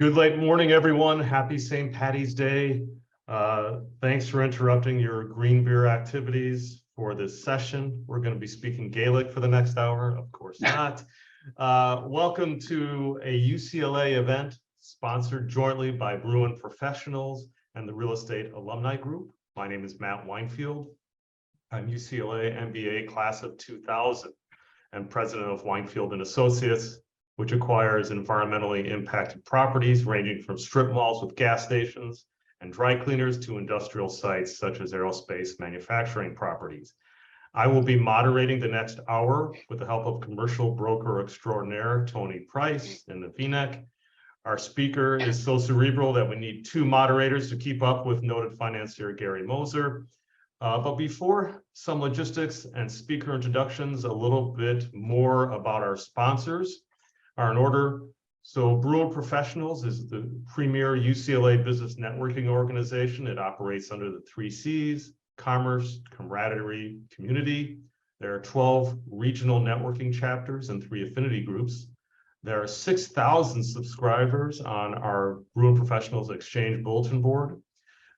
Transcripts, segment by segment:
Good late morning, everyone. Happy St. Patty's Day. Thanks for interrupting your green beer activities for this session. We're going to be speaking Gaelic for the next hour. Of course not. Welcome to a UCLA event sponsored jointly by Bruin Professionals and the Real Estate Alumni Group. My name is Matt Winefield. I'm UCLA MBA class of 2000 and president of Winefield Associates, which acquires environmentally impacted properties ranging from strip malls with gas stations and dry cleaners to industrial sites such as aerospace manufacturing properties. I will be moderating the next hour with the help of commercial broker extraordinaire Tony Price in the V-neck. Our speaker is so cerebral that we need two moderators to keep up with noted financier Gary Mozer. But before some logistics and speaker introductions, a little bit more about our sponsors are in order. So Bruin Professionals is the premier UCLA business networking organization. It operates under the 3 C's: commerce, camaraderie, community. There are 12 regional networking chapters and 3 affinity groups. There are 6,000 subscribers on our Bruin Professionals Exchange Bulletin Board.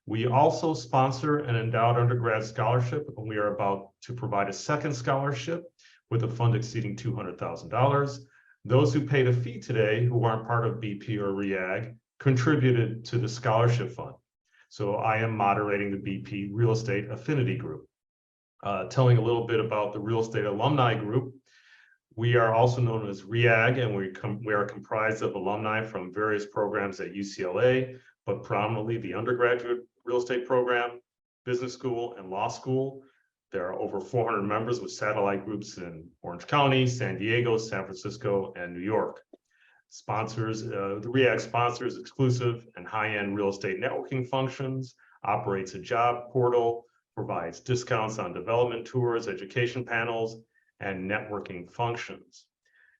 We also sponsor an endowed undergrad scholarship, and we are about to provide a second scholarship with a fund exceeding $200,000. Those who paid a fee today, who aren't part of BP or REAG, contributed to the scholarship fund. So I am moderating the BP Real Estate Affinity Group. Telling a little bit about the Real Estate Alumni Group. We are also known as REAG, and we are comprised of alumni from various programs at UCLA, but prominently the undergraduate real estate program, business school, and law school. There are over 400 members with satellite groups in Orange County, San Diego, San Francisco, and New York. Sponsors, the REAG sponsors exclusive and high-end real estate networking functions, operates a job portal, provides discounts on development tours, education panels, and networking functions.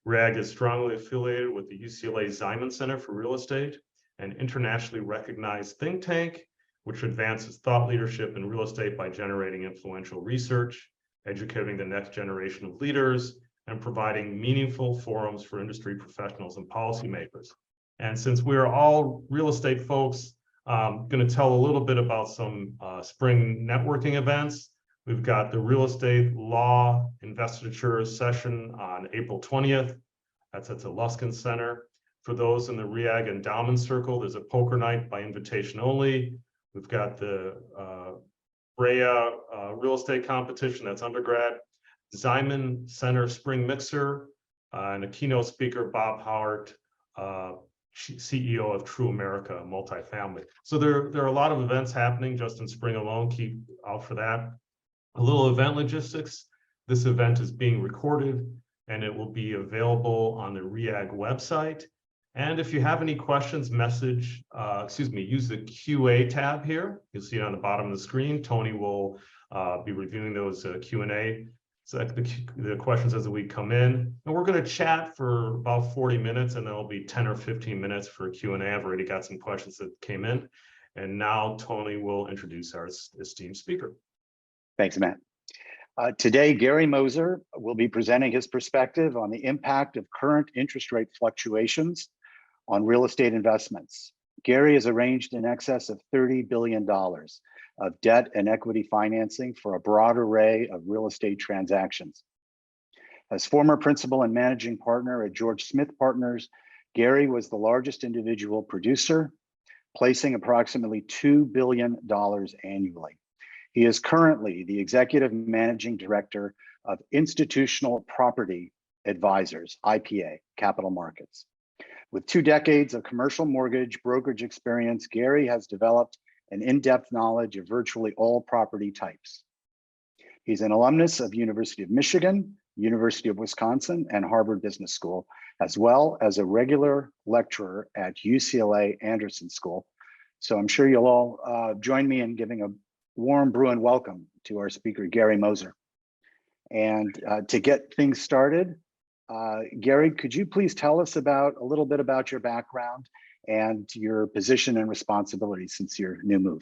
REAG is strongly affiliated with the UCLA Ziman Center for Real Estate, an internationally recognized think tank which advances thought leadership in real estate by generating influential research, educating the next generation of leaders, and providing meaningful forums for industry professionals and policymakers. And since we're all real estate folks, I'm going to tell a little bit about some spring networking events. We've got the Real Estate Law Investiture session on April 20th. That's at the Luskin Center. For those in the REAG Endowment Circle, there's a poker night by invitation only. We've got the Brea real estate competition, that's undergrad, Ziman Center Spring Mixer, and a keynote speaker, Bob Howard, CEO of True America Multifamily. So there are a lot of events happening just in spring alone. Keep out for that. A little event logistics. This event is being recorded and it will be available on the REAG website. And if you have any questions, use the QA tab here. You'll see it on the bottom of the screen. Tony will be reviewing those Q&A, so the questions as the week come in. And we're going to chat for about 40 minutes, and there'll be 10 or 15 minutes for Q&A. I've already got some questions that came in. And now Tony will introduce our esteemed speaker. Thanks, Matt. Today, Gary Mozer will be presenting his perspective on the impact of current interest rate fluctuations on real estate investments. Gary has arranged in excess of $30 billion of debt and equity financing for a broad array of real estate transactions. As former principal and managing partner at George Smith Partners, Gary was the largest individual producer, placing approximately $2 billion annually. He is currently the executive managing director of Institutional Property Advisors, IPA, Capital Markets. With 2 decades of commercial mortgage brokerage experience, Gary has developed an in-depth knowledge of virtually all property types. He's an alumnus of University of Michigan, University of Wisconsin, and Harvard Business School, as well as a regular lecturer at UCLA Anderson School. So I'm sure you'll all join me in giving a warm Bruin welcome to our speaker, Gary Mozer. And to get things started, Gary, could you please tell us a little bit about your background and your position and responsibility since your new move?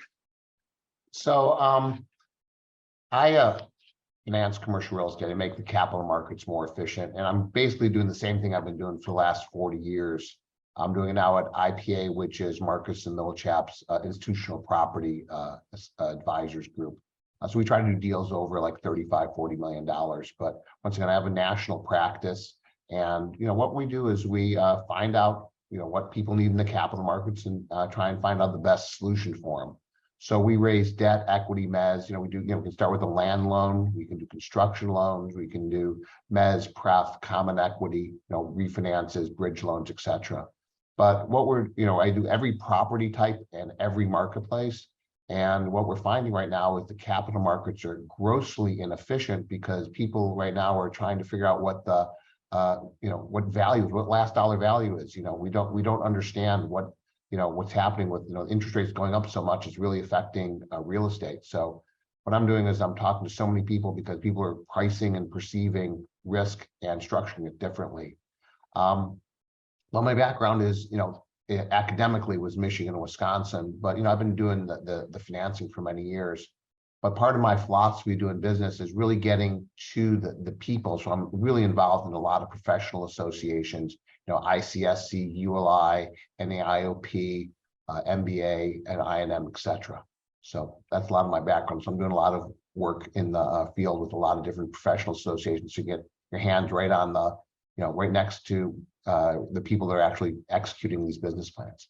So I finance commercial real estate. I make the capital markets more efficient, and I'm basically doing the same thing I've been doing for the last 40 years I'm doing it now at IPA, which is Marcus and Millichap's Institutional Property Advisors Group. So we try to do deals over like $35–40 million. But once again, I have a national practice, and what we do is we find out what people need in the capital markets and try and find out the best solution for them. So we raise debt, equity, mezz. We do. We can start with a land loan. We can do construction loans. We can do mezz, pref, common equity. Refinances, bridge loans, etc. But what I do every property type and every marketplace. And what we're finding right now is the capital markets are grossly inefficient because people right now are trying to figure out what the what last dollar value is. We don't understand what what's happening with interest rates going up so much is really affecting real estate. So what I'm doing is I'm talking to so many people because people are pricing and perceiving risk and structuring it differently. Well, my background is academically was Michigan and Wisconsin, but I've been doing the financing for many years. But part of my philosophy of doing business is really getting to the people. So I'm really involved in a lot of professional associations, ICSC, ULI, NAIOP, MBA, and INM, etc. So that's a lot of my background. So I'm doing a lot of work in the field with a lot of different professional associations to get your hands right on the, right next to the people that are actually executing these business plans.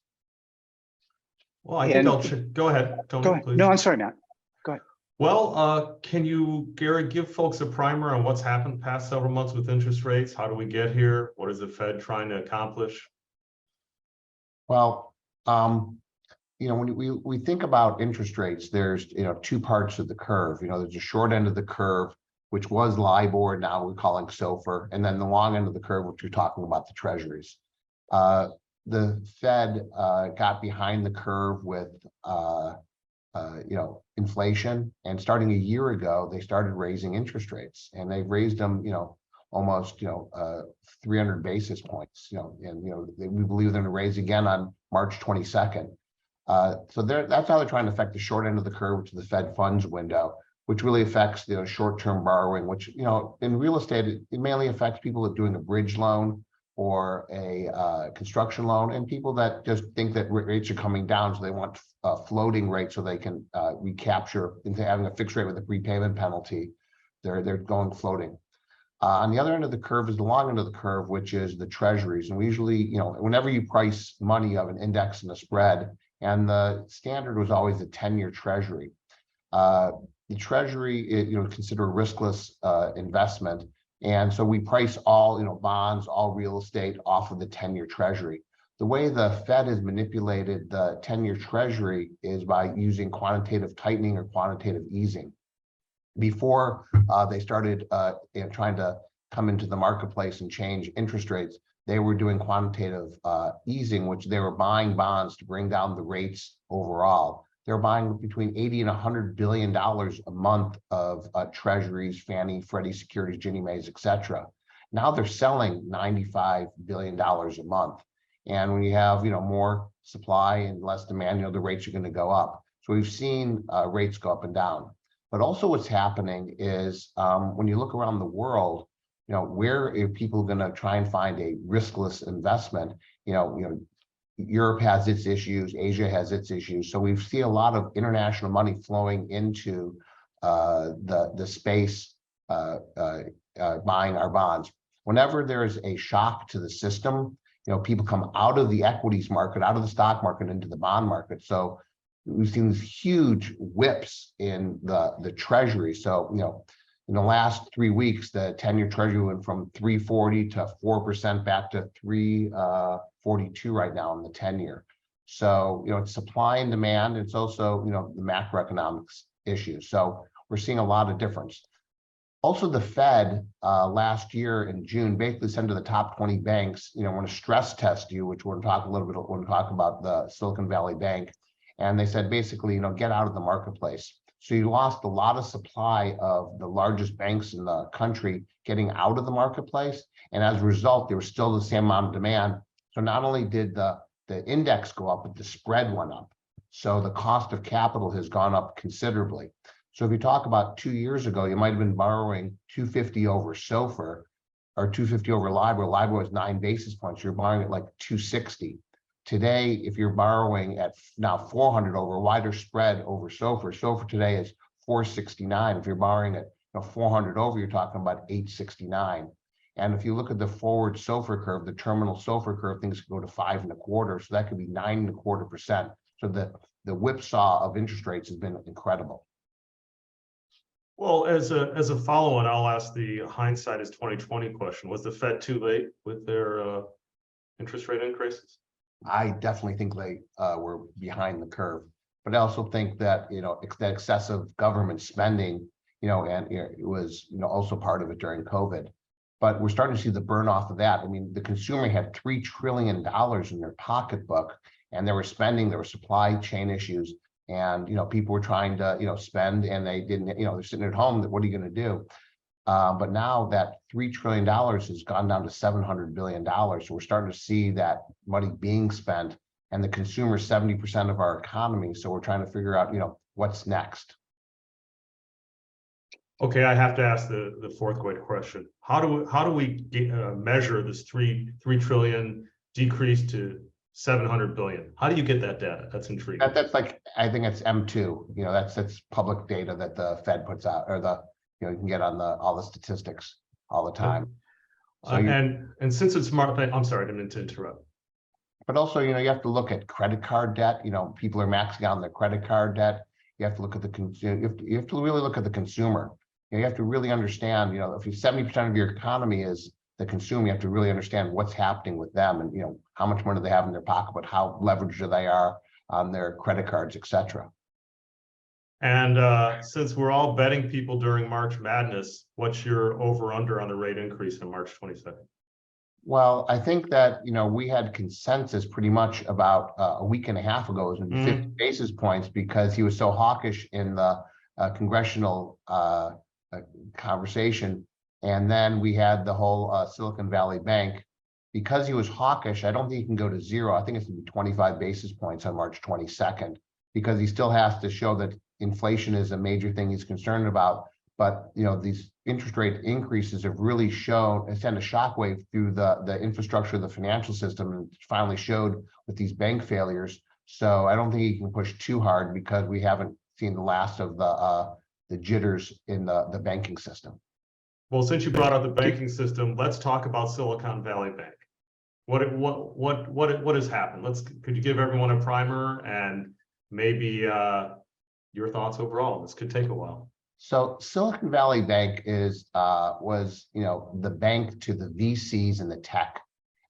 Well, I think I'll go ahead, Tony, go ahead. please. No, I'm sorry, Matt. Go ahead. Well, can you, Gary, give folks a primer on what's happened past several months with interest rates? How do we get here? What is the Fed trying to accomplish? Well, when we think about interest rates, there's two parts of the curve. There's a short end of the curve, which was LIBOR, now we're calling SOFR, and then the long end of the curve, which we're talking about the treasuries. The Fed got behind the curve with inflation, and starting a year ago, they started raising interest rates, and they've raised them, almost 300 basis points. And we believe they're going to raise again on March 22nd. So that's how they're trying to affect the short end of the curve, which is the Fed funds window, which really affects short-term borrowing, which in real estate it mainly affects people that are doing a bridge loan or a construction loan, and people that just think that rates are coming down, so they want a floating rate so they can recapture into having a fixed rate with a prepayment penalty. They're going floating. On the other end of the curve is the long end of the curve, which is the treasuries. And we usually, whenever you price money of an index and a spread, and the standard was always a 10-year treasury. The treasury is considered a riskless investment. And so we price all bonds, all real estate off of the 10-year treasury. The way the Fed has manipulated the 10-year treasury is by using quantitative tightening or quantitative easing. Before they started trying to come into the marketplace and change interest rates, they were doing quantitative easing, which they were buying bonds to bring down the rates overall. They're buying between $80 and $100 billion a month of treasuries, Fannie, Freddie securities, Ginnie Mae's, etc. Now they're selling $95 billion a month. And when you have more supply and less demand, the rates are going to go up. So we've seen rates go up and down. But also what's happening is when you look around the world, where are people going to try and find a riskless investment? Europe has its issues, Asia has its issues. So we see a lot of international money flowing into the space buying our bonds. Whenever there's a shock to the system, people come out of the equities market, out of the stock market into the bond market. So we've seen these huge whips in the treasury. So, in the last 3 weeks, the 10-year treasury went from 3.40 to 4% back to 3.42 right now in the 10-year. So, it's supply and demand. It's also, the macroeconomics issues. So we're seeing a lot of difference. Also, the Fed last year in June basically said to the top 20 banks, we're going to stress test you, which we're going to talk a little bit when we talk about the Silicon Valley Bank. And they said, basically, get out of the marketplace. So you lost a lot of supply of the largest banks in the country getting out of the marketplace. And as a result, there was still the same amount of demand. So not only did the index go up, but the spread went up. So the cost of capital has gone up considerably. So if you talk about 2 years ago, you might have been borrowing 250 over SOFR, or 250 over LIBOR. LIBOR was 9 basis points. You're borrowing at like 260. Today, if you're borrowing at now 400 over a wider spread over SOFR, SOFR today is 469. If you're borrowing at 400 over, you're talking about 869. And if you look at the forward SOFR curve, the terminal SOFR curve, things could go to 5.25. So that could be 9.25%. So the whipsaw of interest rates has been incredible. Well, as a follow-on, I'll ask the hindsight is 2020 question. Was the Fed too late with their interest rate increases? I definitely think they were behind the curve, but I also think that that excessive government spending, and it was also part of it during COVID. But we're starting to see the burn off of that. I mean, the consumer had $3 trillion in their pocketbook, and they were spending. There were supply chain issues, and people were trying to spend, and they didn't. They're sitting at home. What are you going to do? But now that $3 trillion has gone down to $700 billion, so we're starting to see that money being spent, and the consumer is 70% of our economy. So we're trying to figure out what's next. Okay, I have to ask the fourth great question. How do we measure this three trillion decrease to 700 billion? How do you get that data? That's intriguing. That's like, I think it's M2. That's public data that the Fed puts out, or you can get on all the statistics all the time. So and since it's smart, I'm sorry, I didn't mean to interrupt. But also, you have to look at credit card debt. People are maxing out on their credit card debt. You have to look at you have to really look at the consumer. You have to really understand, if 70% of your economy is the consumer, you have to really understand what's happening with them, and how much money they have in their pocket, but how leveraged they are on their credit cards, etc. And since we're all betting people during March Madness, what's your over/under on the rate increase in March 22nd? Well, I think that we had consensus pretty much about a week and a half ago. It was 50 basis points, because he was so hawkish in the congressional conversation. And then we had the whole Silicon Valley Bank. Because he was hawkish, I don't think he can go to zero. I think it's going to be 25 basis points on March 22nd, because he still has to show that inflation is a major thing he's concerned about. But these interest rate increases have really sent a shockwave through the infrastructure of the financial system, and finally showed with these bank failures. So I don't think he can push too hard, because we haven't seen the last of the jitters in the banking system. Well, since you brought up the banking system, let's talk about Silicon Valley Bank. What has happened? Could you give everyone a primer and maybe your thoughts overall? This could take a while. So Silicon Valley Bank was the bank to the VCs and the tech,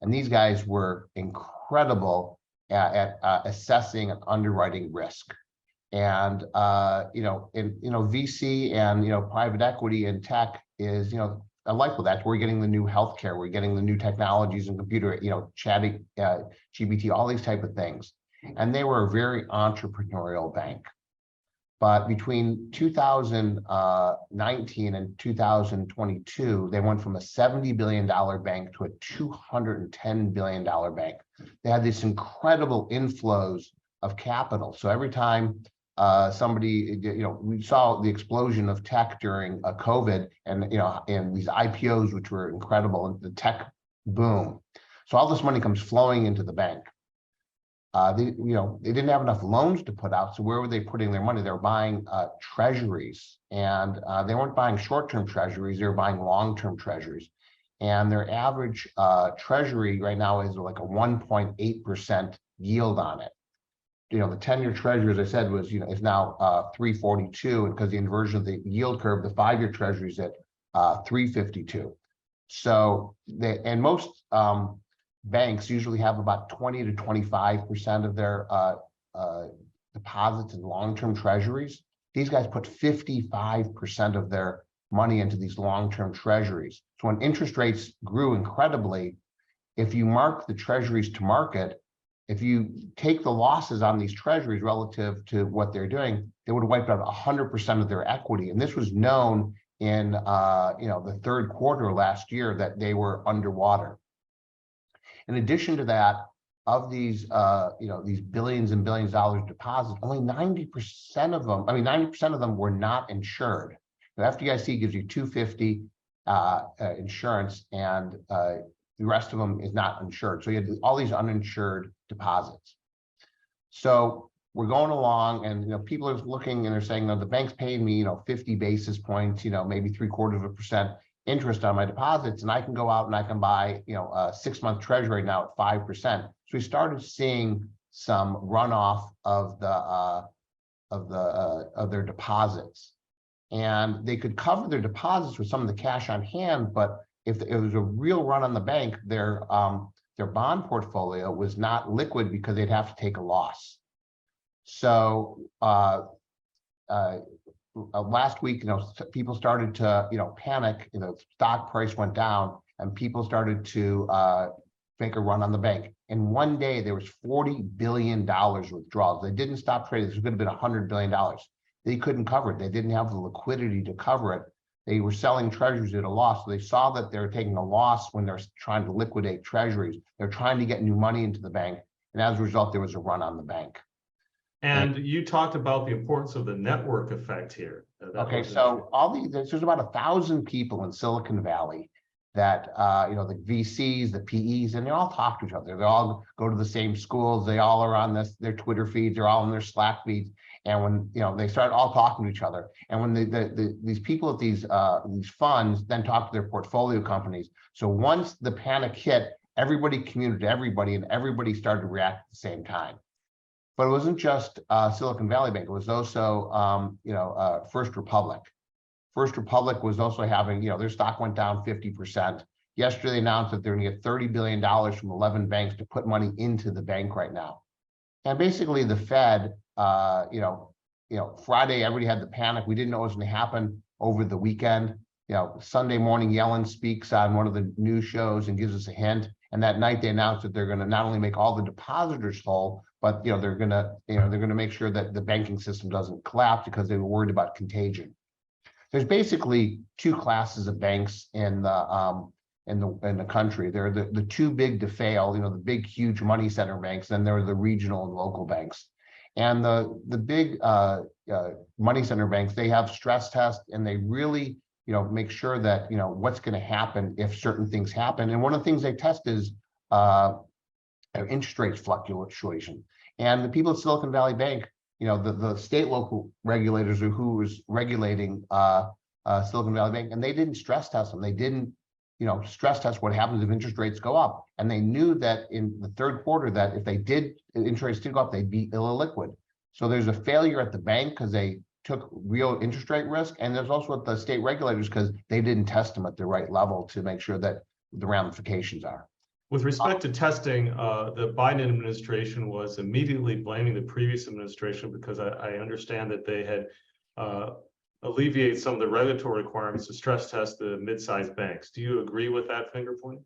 and these guys were incredible at assessing and underwriting risk. And VC and private equity and tech is I like that. We're getting the new healthcare, we're getting the new technologies and computer, chatting, GPT, all these type of things. And they were a very entrepreneurial bank. But between 2019 and 2022, they went from a $70 billion bank to a $210 billion bank. They had these incredible inflows of capital. So every time somebody, we saw the explosion of tech during COVID, and and these IPOs, which were incredible, and the tech boom. So all this money comes flowing into the bank. They didn't have enough loans to put out. So where were they putting their money? They were buying treasuries, and they weren't buying short-term treasuries. They were buying long-term treasuries, and their average treasury right now is like a 1.8% yield on it. The 10-year treasury, as I said, was is now 342, and because the inversion of the yield curve, the 5-year treasury is at 352. So most banks usually have about 20 to 25% of their deposits in long-term treasuries. These guys put 55% of their money into these long-term treasuries. So when interest rates grew incredibly, if you mark the treasuries to market, if you take the losses on these treasuries relative to what they're doing, they would have wiped out 100% of their equity. And this was known in the third quarter last year that they were underwater. In addition to that, of these these billions and billions of dollars deposits, only 90% of them, 90% of them were not insured. The FDIC gives you $250, insurance, and the rest of them is not insured. So you had all these uninsured deposits. So we're going along, and people are looking and they're saying, no, the bank's paying me 50 basis points, maybe 0.75% interest on my deposits, and I can go out and I can buy a 6-month treasury now at 5%. So we started seeing some runoff of their deposits, and they could cover their deposits with some of the cash on hand, but if it was a real run on the bank, their bond portfolio was not liquid because they'd have to take a loss. So last week, people started to panic. The stock price went down, and people started to make a run on the bank. In one day, there was $40 billion withdrawals. They didn't stop trading. This could have been $100 billion. They couldn't cover it. They didn't have the liquidity to cover it. They were selling treasuries at a loss. So they saw that they were taking a loss when they're trying to liquidate treasuries. They're trying to get new money into the bank. And as a result, there was a run on the bank. And you talked about the importance of the network effect here. Okay, so there's about 1,000 people in Silicon Valley that, the VCs, the PEs, and they all talk to each other. They all go to the same schools. They all are on their Twitter feeds. They're all on their Slack feeds. And when, they start all talking to each other. And when these people at these funds then talk to their portfolio companies. So once the panic hit, everybody communicated to everybody, and everybody started to react at the same time. But it wasn't just Silicon Valley Bank. It was also, First Republic. First Republic was also having, their stock went down 50%. Yesterday, they announced that they're going to get $30 billion from 11 banks to put money into the bank right now. And basically, the Fed, Friday, everybody had the panic. We didn't know what was going to happen over the weekend. Sunday morning, Yellen speaks on one of the news shows and gives us a hint. And that night, they announced that they're going to not only make all the depositors whole, but they're going to make sure that the banking system doesn't collapse because they were worried about contagion. There's basically two classes of banks in the country. There are the too big to fail, the big, huge money center banks. Then there are the regional and local banks. And the big money center banks, they have stress tests, and they really make sure that what's going to happen if certain things happen. And one of the things they test is interest rate fluctuation. And the people at Silicon Valley Bank, the state local regulators are who was regulating Silicon Valley Bank, and they didn't stress test them. They didn't stress test what happens if interest rates go up. And they knew that in the third quarter that if interest rates did go up, they'd be illiquid. So there's a failure at the bank because they took real interest rate risk. And there's also at the state regulators because they didn't test them at the right level to make sure that the ramifications are. With respect to testing, the Biden administration was immediately blaming the previous administration because I understand that they had alleviated some of the regulatory requirements to stress test the mid-sized banks. Do you agree with that finger point?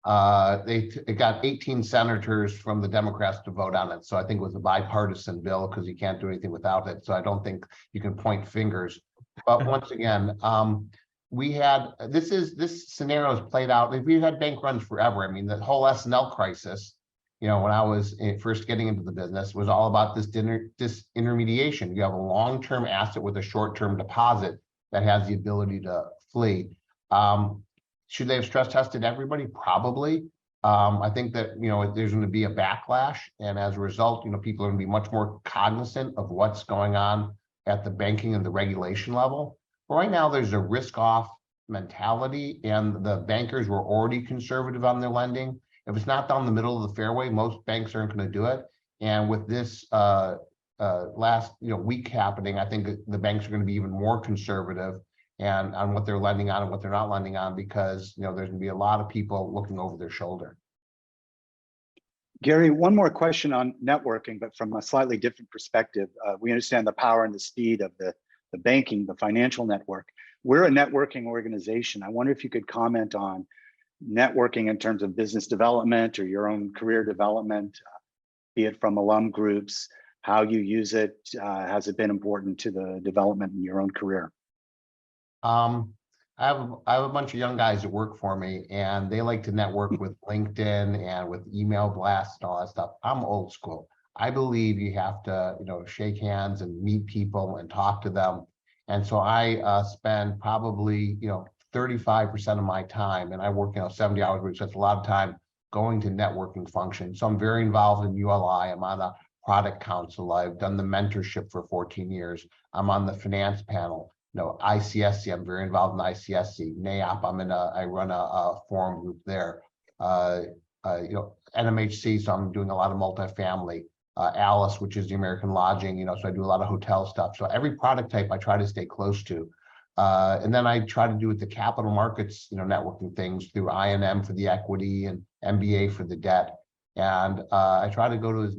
It got 18 senators from the Democrats to vote on it. So I think it was a bipartisan bill because you can't do anything without it. So I don't think you can point fingers. But once again, we had this scenario has played out. We've had bank runs forever. I mean, the whole S&L crisis, when I was first getting into the business, was all about this disintermediation. You have a long-term asset with a short-term deposit that has the ability to flee. Should they have stress tested everybody? Probably. I think that there's going to be a backlash, and as a result, people are going to be much more cognizant of what's going on at the banking and the regulation level. But right now, there's a risk-off mentality, and the bankers were already conservative on their lending. If it's not down the middle of the fairway, most banks aren't going to do it. And with this last week happening, I think the banks are going to be even more conservative and on what they're lending on and what they're not lending on, because there's going to be a lot of people looking over their shoulder. Gary, one more question on networking, but from a slightly different perspective. We understand the power and the speed of the banking, the financial network. We're a networking organization. I wonder if you could comment on networking in terms of business development or your own career development, be it from alum groups, how you use it. Has it been important to the development in your own career? I have a bunch of young guys that work for me, and they like to network with LinkedIn and with email blasts and all that stuff. I'm old school. I believe you have to, shake hands and meet people and talk to them. And so I spend probably, 35% of my time, and I work, 70 hours a week, so it's a lot of time going to networking functions. So I'm very involved in ULI. I'm on a product council. I've done the mentorship for 14 years. I'm on the finance panel. ICSC, I'm very involved in ICSC. NAIOP, I run a forum group there. NMHC, so I'm doing a lot of multifamily. Alice, which is the American Lodging, so I do a lot of hotel stuff. So every product type I try to stay close to. And then I try to do with the capital markets, networking things through INM for the equity and MBA for the debt. And I try to go to,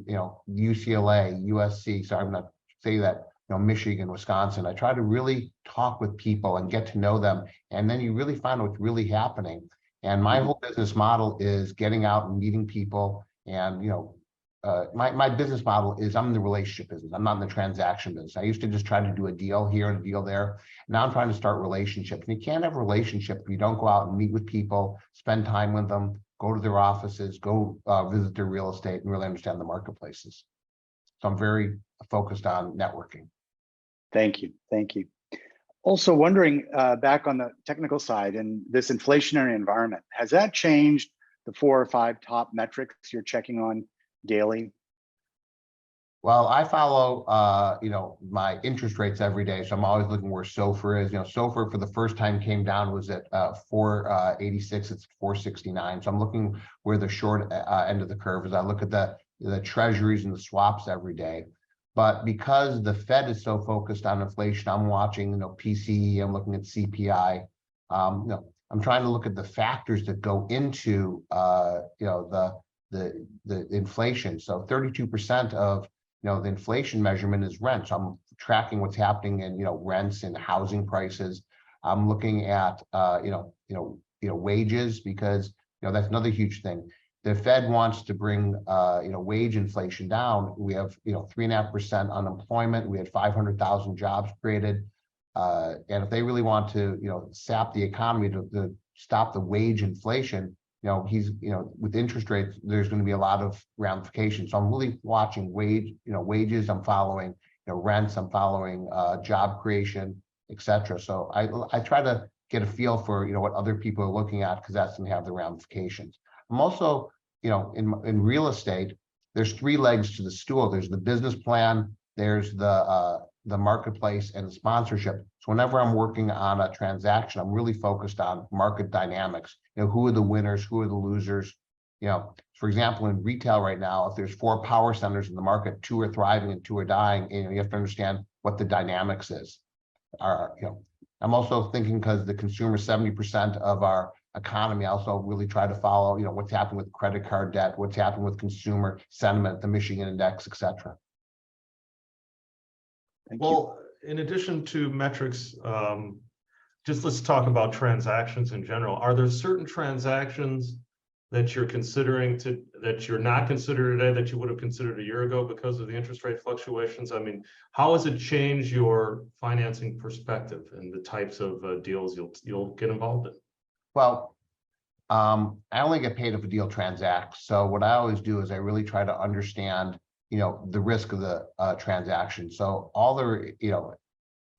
UCLA, USC. So I'm going to say that, Michigan, Wisconsin. I try to really talk with people and get to know them. And then you really find out what's really happening. And my whole business model is getting out and meeting people. And, my business model is I'm in the relationship business. I'm not in the transaction business. I used to just try to do a deal here and a deal there. Now I'm trying to start relationships. And you can't have a relationship if you don't go out and meet with people, spend time with them, go to their offices, go visit their real estate, and really understand the marketplaces. So I'm very focused on networking. Thank you. Thank you. Also wondering, back on the technical side, in this inflationary environment, has that changed the 4 or 5 top metrics you're checking on daily? Well, I follow, my interest rates every day. So I'm always looking where SOFR is. SOFR for the first time came down, was at 486. It's 469. So I'm looking where the short end of the curve is. I look at the treasuries and the swaps every day. But because the Fed is so focused on inflation, I'm watching, PCE. I'm looking at CPI. I'm trying to look at the factors that go into, the inflation. So 32% of the inflation measurement is rent. So I'm tracking what's happening in rents and housing prices. I'm looking at wages, because that's another huge thing. The Fed wants to bring wage inflation down. We have 3.5% unemployment. We had 500,000 jobs created, and if they really want to sap the economy to stop the wage inflation, with interest rates, there's going to be a lot of ramifications. So I'm really watching wages. I'm following rents. I'm following job creation, etc. So I try to get a feel for what other people are looking at, because that's going to have the ramifications. I'm also in real estate, there's 3 legs to the stool. There's the business plan, there's the marketplace, and the sponsorship. So whenever I'm working on a transaction, I'm really focused on market dynamics. Who are the winners? Who are the losers? For example, in retail right now, if there's 4 power centers in the market, 2 are thriving and 2 are dying, you have to understand what the dynamics is. I'm also thinking, because the consumer 70% of our economy, I also really try to follow, what's happening with credit card debt, what's happening with consumer sentiment, the Michigan Index, etc. Well, in addition to metrics, just let's talk about transactions in general. Are there certain transactions that you're considering that you're not considering today that you would have considered a year ago because of the interest rate fluctuations? I mean, how has it changed your financing perspective and the types of deals you'll get involved in? Well, I only get paid if a deal transacts. So what I always do is I really try to understand, the risk of the transaction. So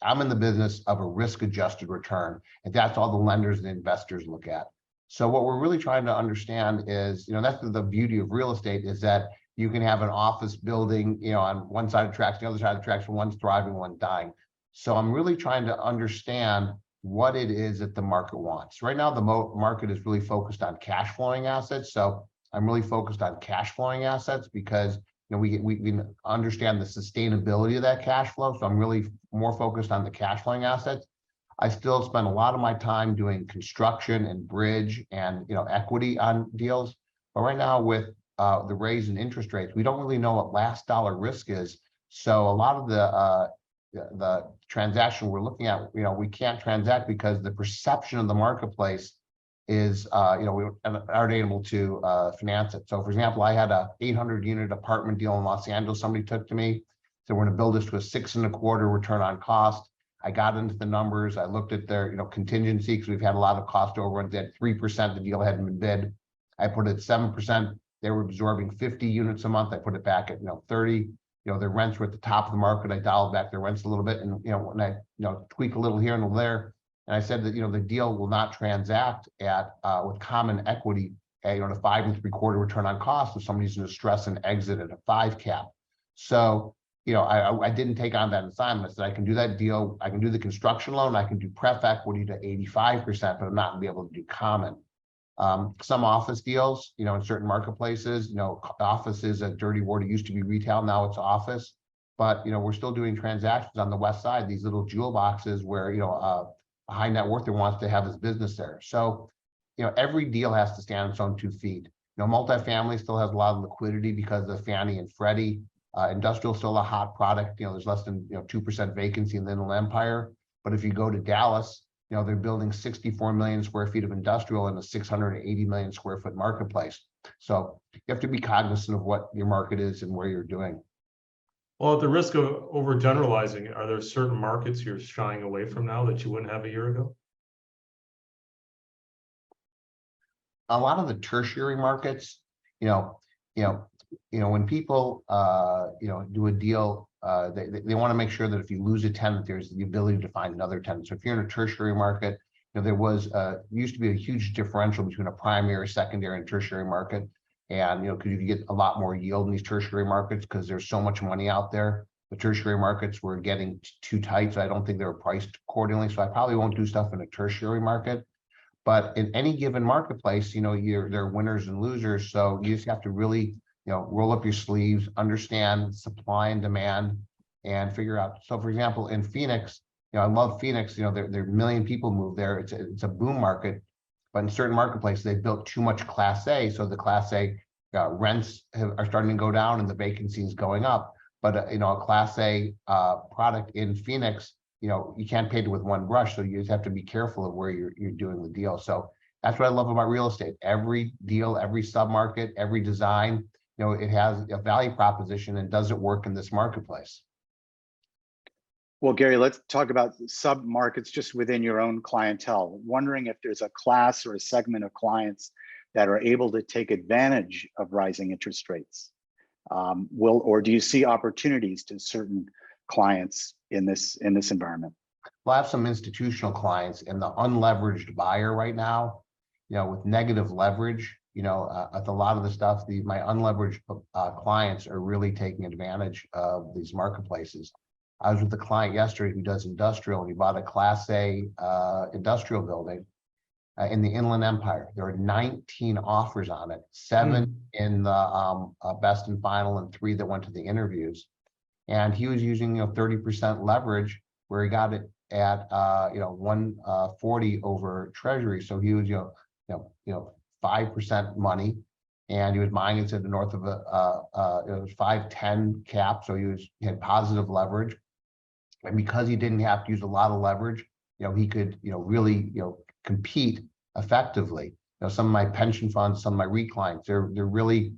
I'm in the business of a risk-adjusted return, and that's all the lenders and investors look at. So what we're really trying to understand is, that's the beauty of real estate, is that you can have an office building, on one side of the tracks, the other side of the tracks, one's thriving, one's dying. So I'm really trying to understand what it is that the market wants. Right now, the market is really focused on cash flowing assets. So I'm really focused on cash flowing assets, because we can understand the sustainability of that cash flow. So I'm really more focused on the cash flowing assets. I still spend a lot of my time doing construction and bridge and equity on deals. But right now, with the raise in interest rates, we don't really know what last dollar risk is. So a lot of the transaction we're looking at, we can't transact because the perception of the marketplace is, we aren't able to finance it. So for example, I had a 800-unit apartment deal in Los Angeles. Somebody took to me, so we're going to build this to a 6.25% return on cost. I got into the numbers. I looked at their, contingency, because we've had a lot of cost overruns. They had 3%. The deal hadn't been bid. I put it at 7%. They were absorbing 50 units a month. I put it back at 30. Their rents were at the top of the market. I dialed back their rents a little bit, and when I tweak a little here and there, And I said that, the deal will not transact at with common equity, at, the 5 3/4 return on cost if somebody's in distress and exit at a 5 cap. So, I didn't take on that assignment. I said I can do that deal. I can do the construction loan. I can do pref equity to 85%, but I'm not gonna be able to do common. Some office deals, in certain marketplaces, office is a dirty word. It used to be retail, now it's office. But, we're still doing transactions on the west side, these little jewel boxes where, a high net worther wants to have his business there. So, every deal has to stand on its own 2 feet. Multifamily still has a lot of liquidity because of Fannie and Freddie. Industrial is still a hot product. There's less than 2% vacancy in the Inland Empire. But if you go to Dallas, they're building 64 million square feet of industrial in a 680 million square foot marketplace. So you have to be cognizant of what your market is and where you're doing. Well, at the risk of overgeneralizing, are there certain markets you're shying away from now that you wouldn't have a year ago? A lot of the tertiary markets, when people do a deal, they want to make sure that if you lose a tenant, there's the ability to find another tenant. So if you're in a tertiary market, there used to be a huge differential between a primary, secondary, and tertiary market. And because you get a lot more yield in these tertiary markets because there's so much money out there. The tertiary markets were getting too tight, so I don't think they were priced accordingly. So I probably won't do stuff in a tertiary market. But in any given marketplace, there are winners and losers. So you just have to really, roll up your sleeves, understand supply and demand, and figure out. So, for example, in Phoenix, I love Phoenix. There are a million people move there. It's a boom market, but in certain marketplaces, they built too much Class A. So the Class A rents are starting to go down, and the vacancy is going up. But a Class A product in Phoenix, you can't paint it with one brush. So you just have to be careful of where you're doing the deal. So that's what I love about real estate. Every deal, every submarket, every design, it has a value proposition, and does it work in this marketplace? Well, Gary, let's talk about sub-markets just within your own clientele. Wondering if there's a class or a segment of clients that are able to take advantage of rising interest rates. Or do you see opportunities to certain clients in this environment? Well, I have some institutional clients, and the unleveraged buyer right now, with negative leverage, at a lot of the stuff, my unleveraged clients are really taking advantage of these marketplaces. I was with a client yesterday who does industrial, and he bought a Class A industrial building in the Inland Empire. There are 19 offers on it, 7 in the best and final, and 3 that went to the interviews. And he was using 30% leverage, where he got it at 140 over Treasury. So he was 5% money, and he was buying it to the north of it was 510 cap. So he had positive leverage. And because he didn't have to use a lot of leverage, he could, really, compete effectively. Some of my pension funds, some of my REIT clients, they're really,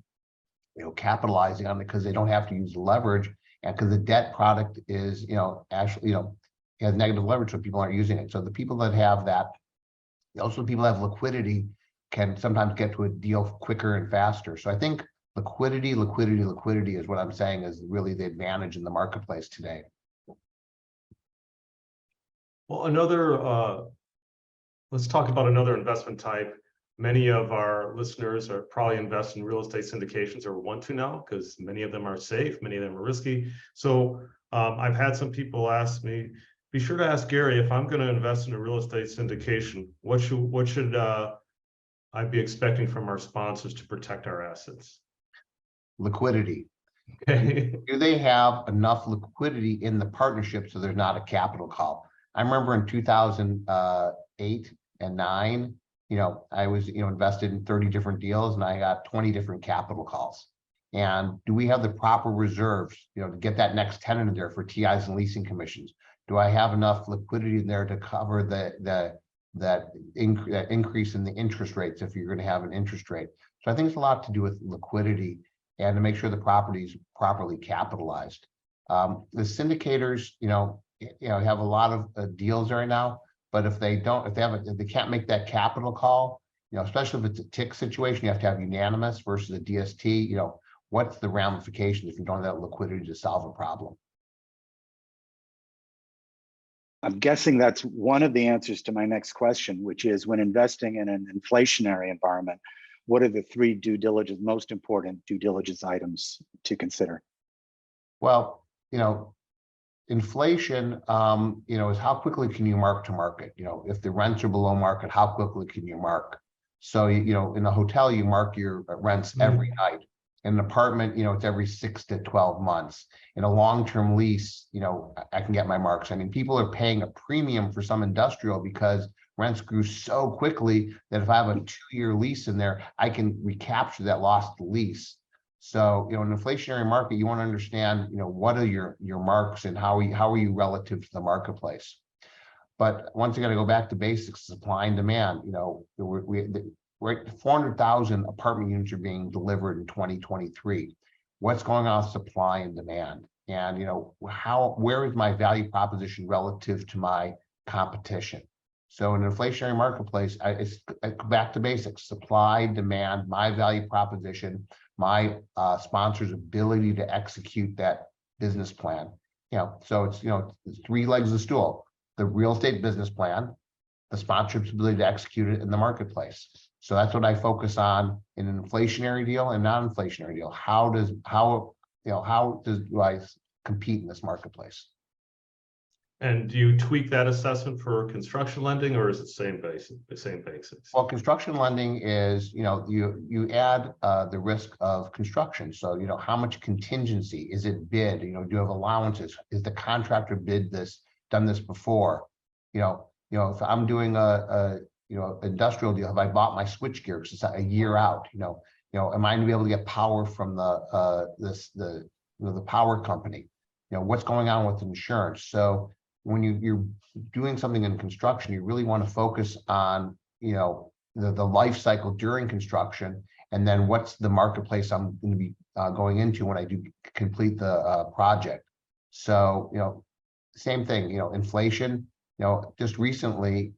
capitalizing on it because they don't have to use leverage, and because the debt product is, actually, has negative leverage, so people aren't using it. So the people that have that, also the people that have liquidity, can sometimes get to a deal quicker and faster. So I think liquidity is what I'm saying is really the advantage in the marketplace today. Well, let's talk about another investment type. Many of our listeners are probably invest in real estate syndications, or want to now, because many of them are safe, many of them are risky. So I've had some people ask me, be sure to ask Gary, if I'm going to invest in a real estate syndication, what should I be expecting from our sponsors to protect our assets? Liquidity. Okay. Do they have enough liquidity in the partnership so there's not a capital call? I remember in 2008 and 9, I was, invested in 30 different deals, and I got 20 different capital calls. And do we have the proper reserves, to get that next tenant in there for TIs and leasing commissions? Do I have enough liquidity in there to cover that increase in the interest rates if you're going to have an interest rate? So I think it's a lot to do with liquidity and to make sure the property is properly capitalized. The syndicators, have a lot of deals right now, but if they can't make that capital call, especially if it's a tick situation, you have to have unanimous versus a DST. What's the ramifications if you don't have that liquidity to solve a problem? I'm guessing that's one of the answers to my next question, which is when investing in an inflationary environment, what are the three most important due diligence items to consider? Well, inflation, is how quickly can you mark to market? If the rents are below market, how quickly can you mark? So, in a hotel, you mark your rents every night. In an apartment, it's every 6 to 12 months. In a long-term lease, I can get my marks. I mean, people are paying a premium for some industrial because rents grew so quickly that if I have a 2-year lease in there, I can recapture that lost lease. So, in an inflationary market, you want to understand, what are your marks and how are you relative to the marketplace? But once again, I go back to basics, supply and demand. We're at 400,000 apartment units are being delivered in 2023. What's going on with supply and demand? And, where is my value proposition relative to my competition? So in an inflationary marketplace, it's back to basics, supply, demand, my value proposition, my sponsor's ability to execute that business plan. So it's, it's 3 legs of the stool: the real estate business plan, the sponsor's ability to execute it in the marketplace. So that's what I focus on in an inflationary deal and non-inflationary deal. How do I compete in this marketplace? And do you tweak that assessment for construction lending, or is it the same basics? Well, construction lending is, you add the risk of construction. So, how much contingency is it bid? Do you have allowances? Is the contractor done this before? If I'm doing a industrial deal, have I bought my switch gear because it's a year out? Am I going to be able to get power from the power company? What's going on with insurance? So when you're doing something in construction, you really want to focus on, the life cycle during construction, and then what's the marketplace I'm going to be going into when I do complete the project. So, same thing, inflation, just recently,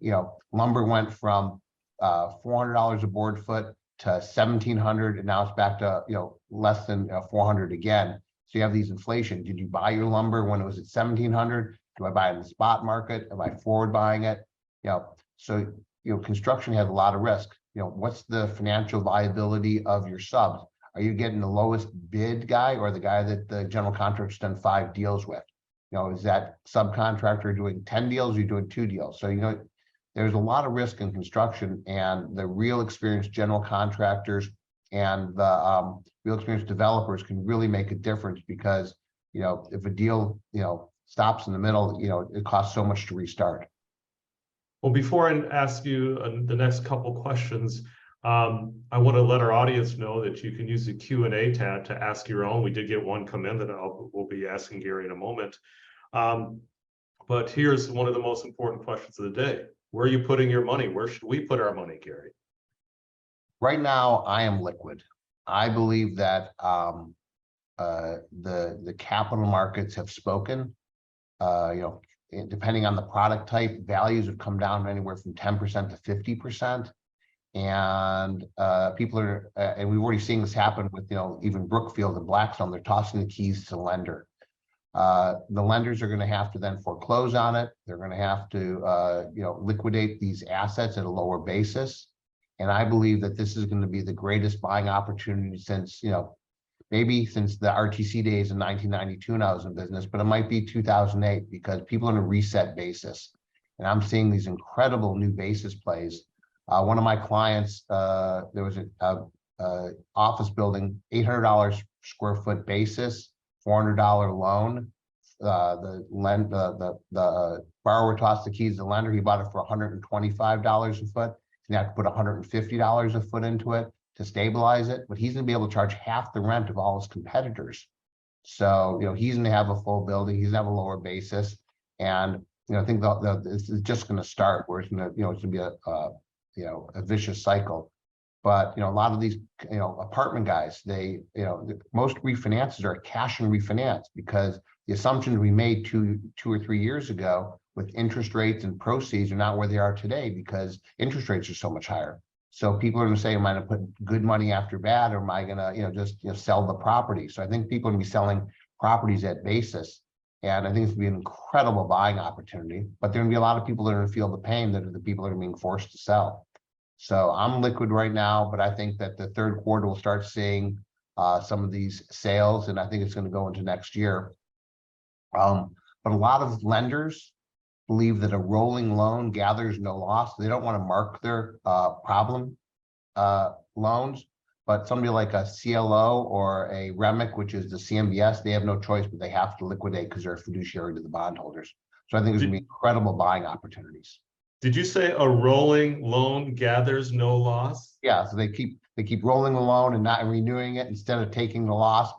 lumber went from $400 a board foot to $1,700, and now it's back to, less than 400 again. So you have these inflation. Did you buy your lumber when it was at 1,700? Do I buy it in the spot market? Am I forward buying it? So, construction has a lot of risk. What's the financial viability of your subs? Are you getting the lowest bid guy or the guy that the general contractor's done 5 deals with? Is that subcontractor doing 10 deals? Or you're doing 2 deals? So, there's a lot of risk in construction, and the real experienced general contractors and the real experienced developers can really make a difference, because, if a deal, stops in the middle, it costs so much to restart. Well, before I ask you the next couple questions, I want to let our audience know that you can use the Q&A tab to ask your own. We did get one come in that we'll be asking Gary in a moment. But here's one of the most important questions of the day. Where are you putting your money? Where should we put our money, Gary? Right now, I am liquid. I believe that the capital markets have spoken. Depending on the product type, values have come down anywhere from 10% to 50%. And people are, and we've already seen this happen with, even Brookfield and Blackstone. They're tossing the keys to the lender. The lenders are going to have to then foreclose on it. They're going to have to, liquidate these assets at a lower basis. And I believe that this is going to be the greatest buying opportunity since, maybe since the RTC days in 1992 when I was in business, but it might be 2008, because people are on a reset basis. And I'm seeing these incredible new basis plays. One of my clients, there was a office building, $800 square foot basis, $400 loan. The borrower tossed the keys to the lender. He bought it for $125 a foot. He's gonna have to put $150 a foot into it to stabilize it, but he's going to be able to charge half the rent of all his competitors. So, he's going to have a full building. He's going to have a lower basis. And, I think this is just going to start where it's going to, it's going to be a vicious cycle. But, a lot of these, apartment guys, they, most refinances are cash and refinance, because the assumptions we made two or 3 years ago with interest rates and proceeds are not where they are today, because interest rates are so much higher. So people are going to say, am I going to put good money after bad, or am I going to, just sell the property? So I think people are going to be selling properties at basis. And I think it's gonna be an incredible buying opportunity, but there are gonna be a lot of people that are gonna feel the pain, that are the people that are being forced to sell. So I'm liquid right now, but I think that the third quarter will start seeing some of these sales, and I think it's gonna go into next year. But a lot of lenders believe that a rolling loan gathers no loss. They don't want to mark their problem loans, but somebody like a CLO or a REMIC, which is the CMBS, they have no choice, but they have to liquidate because they're a fiduciary to the bondholders. So I think there's gonna be incredible buying opportunities. Did you say a rolling loan gathers no loss? Yeah, so they keep rolling the loan and not renewing it instead of taking the loss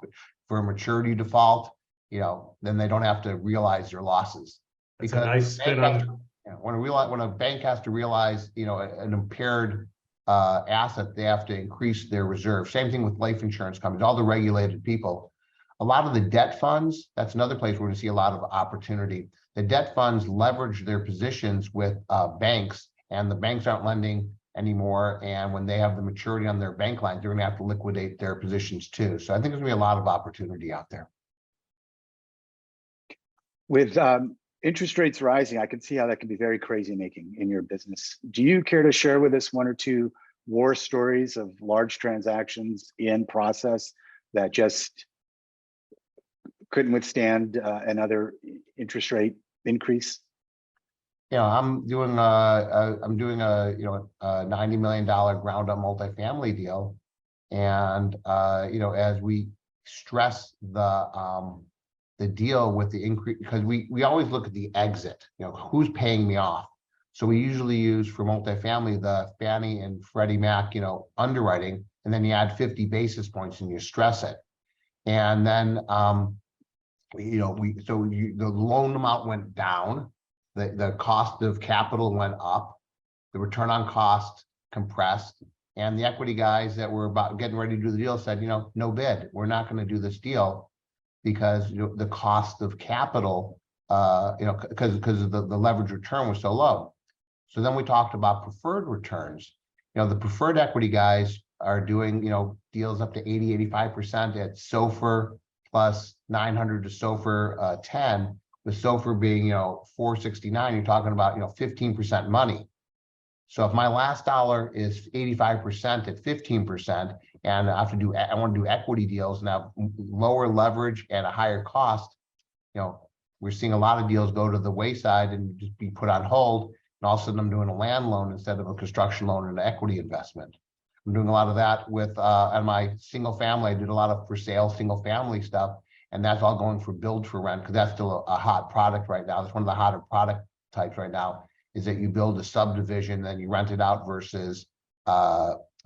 for a maturity default, then they don't have to realize their losses. It's a nice spin on. When a bank has to realize, an impaired asset, they have to increase their reserve. Same thing with life insurance companies, all the regulated people. A lot of the debt funds, that's another place where we see a lot of opportunity. The debt funds leverage their positions with banks, and the banks aren't lending anymore. And when they have the maturity on their bank lines, they're going to have to liquidate their positions too. So I think there's going to be a lot of opportunity out there. With interest rates rising, I can see how that can be very crazy making in your business. Do you care to share with us one or two war stories of large transactions in process that just couldn't withstand another interest rate increase? I'm doing a $90 million ground up multifamily deal, and as we stress the deal with the increase, because we always look at the exit, who's paying me off. So we usually use for multifamily the Fannie and Freddie Mac, underwriting, and then you add 50 basis points and you stress it, and then the loan amount went down, the cost of capital went up, the return on cost compressed, and the equity guys that were about getting ready to do the deal said, no bid, we're not going to do this deal because the cost of capital, because of the leverage return was so low. So then we talked about preferred returns. The preferred equity guys are doing deals up to 80-85% at SOFR plus 900 to SOFR 10, with SOFR being 469. You're talking about 15% money. So if my last dollar is 85% at 15%, and I want to do equity deals and have lower leverage and a higher cost, we're seeing a lot of deals go to the wayside and just be put on hold. And all of a sudden I'm doing a land loan instead of a construction loan and an equity investment. I'm doing a lot of that with on my single family. I did a lot of for sale single family stuff, and that's all going for build for rent, because that's still a hot product right now. It's one of the hotter product types right now, is that you build a subdivision, then you rent it out versus